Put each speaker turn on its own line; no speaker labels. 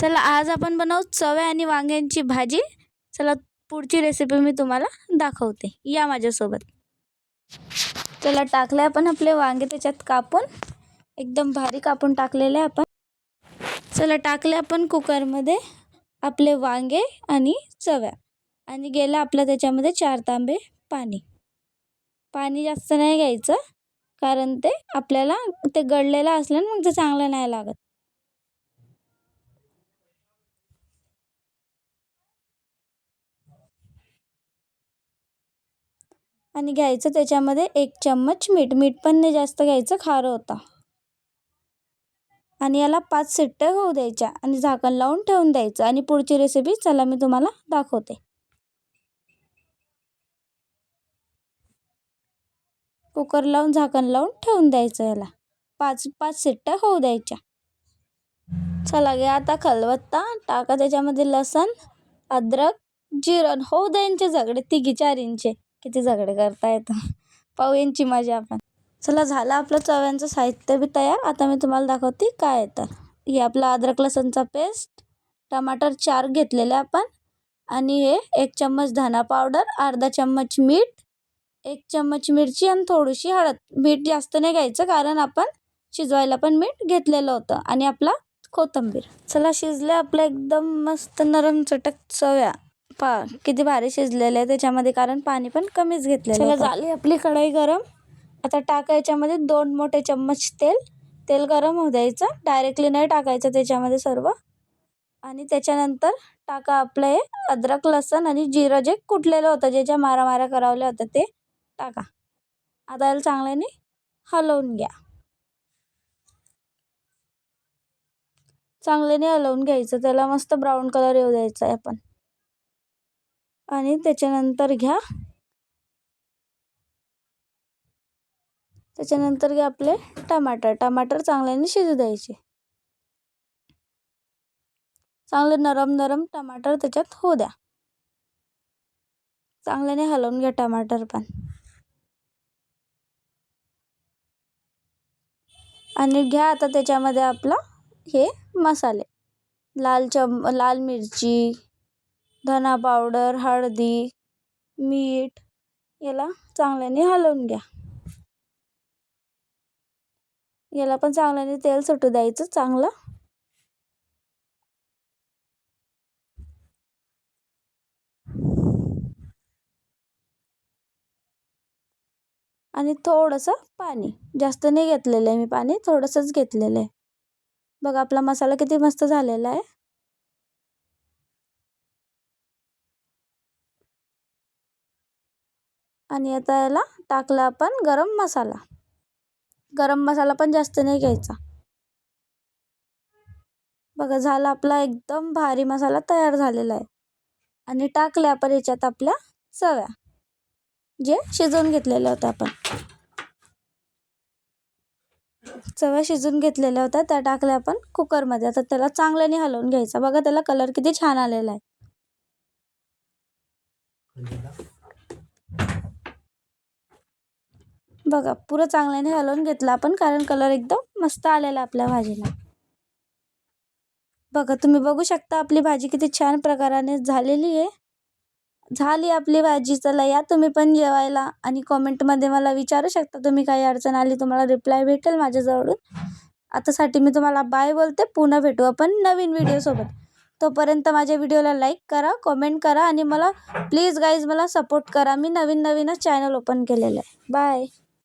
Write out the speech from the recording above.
चला आज आपण बनवू चवळ्या आणि वांग्यांची भाजी. चला पुढची रेसिपी मी तुम्हाला दाखवते, या माझ्यासोबत. चला टाकले आपण आपले वांगे त्याच्यात कापून, एकदम भारी कापून टाकलेले आपण. चला टाकले आपण कुकरमध्ये आपले वांगे आणि चवळ्या, आणि गेलं आपलं त्याच्यामध्ये 4 तांबे पाणी. पाणी जास्त नाही घ्यायचं, कारण ते आपल्याला ते गळलेलं असलं ना, मग ते चांगलं नाही लागत. आणि घ्यायचं त्याच्यामध्ये 1 चम्मच मीठ. मीठ पण नाही जास्त घ्यायचं, खारं होतं. आणि याला 5 शिट्ट्या होऊ द्यायच्या आणि झाकण लावून ठेवून द्यायचं. आणि पुढची रेसिपी चला मी तुम्हाला दाखवते. कुकर लावून झाकण लावून ठेवून द्यायचं. याला 5 शिट्ट्या होऊ द्यायच्या. चला घ्या आता खलबत्ता, टाका त्याच्यामध्ये लसण, अद्रक, जिरं. होऊ द्यायचे झगडे 3-4 इंचे. किती झगडे करता येतं, पाहू यांची मजा आपण. चला झालं आपलं चवळ्यांचं साहित्य बी तयार. आता मी तुम्हाला दाखवते काय आहे. तर हे आपलं अद्रक लसणचा पेस्ट, टमाटर 4 घेतलेले आपण, आणि हे 1 चम्मच धना पावडर, अर्धा चम्मच मीठ, 1 चम्मच मिरची आणि थोडीशी हळद. मीठ जास्त नाही घ्यायचं, कारण आपण शिजवायला पण मीठ घेतलेलं होतं. आणि आपला कोथिंबीर. चला शिजले आपलं एकदम मस्त नरम चटक चवळ्या. पहा किती भारी शिजलेले आहे त्याच्यामध्ये, कारण पाणी पण कमीच घेतलेलं. चला झाली आपली कढई गरम. आता टाका याच्यामध्ये 2 मोठे चम्मच तेल. तेल गरम होऊ द्यायचं, डायरेक्टली नाही टाकायचं त्याच्यामध्ये सर्व. आणि त्याच्यानंतर टाका आपलं हे अद्रक लसण आणि जिरं जे कुटलेलं होतं, ज्याच्या मारा करावल्या होत्या ते टाका. आता याला चांगल्याने हलवून घ्या. चांगल्याने हलवून घ्यायचं, त्याला मस्त ब्राऊन कलर येऊ द्यायचा आहे आपण. आणि त्याच्यानंतर घ्या आपले टमाटर चांगल्याने शिजू द्यायचे. चांगले नरम टमाटर त्याच्यात होऊ द्या. चांगल्याने हलवून घ्या टमाटर पण. आणि घ्या आता त्याच्यामध्ये आपला हे मसाले, लाल मिरची, धना पावडर, हळदी, मीठ. याला चांगल्याने हलवून घ्या. याला पण चांगल्याने तेल सुटू द्यायचं चांगलं. आणि थोडंसं पाणी, जास्त नाही घेतलेलं आहे मी पाणी, थोडंसंच घेतलेलं आहे. बघा आपला मसाला किती मस्त झालेला आहे. आणि आता याला टाकला आपण गरम मसाला. गरम मसाला पण जास्त नाही घ्यायचा. बघा झाला आपला एकदम भारी मसाला तयार झालेला आहे. आणि टाकले आपण याच्यात आपल्या चवळ्या, जे शिजवून घेतलेल्या होत्या आपण. चवळ्या शिजून घेतलेल्या होत्या त्या टाकल्या आपण कुकरमध्ये. आता त्याला चांगल्याने हलवून घ्यायचा. बघा त्याला कलर किती छान आलेला आहे. बघा पुरं चांगल्याने हलवून घेतलं आपण, कारण कलर एकदम मस्त आलेला आपल्या भाजीला. बघा तुम्ही बघू शकता आपली भाजी किती छान प्रकाराने झालेली आहे. झाली आपली भाजी. चला या तुम्ही पण जेवायला. आणि कॉमेंटमध्ये मला विचारू शकता तुम्ही, काही अडचण आली तुम्हाला रिप्लाय भेटेल माझ्याजवळून. आतासाठी मी तुम्हाला बाय बोलते. पुन्हा भेटू आपण नवीन व्हिडिओसोबत. तोपर्यंत माझ्या व्हिडिओला लाईक करा, कमेंट करा, आणि मला प्लीज गाईज मला सपोर्ट करा. मी नवीनच चॅनल ओपन केलेलं आहे. बाय.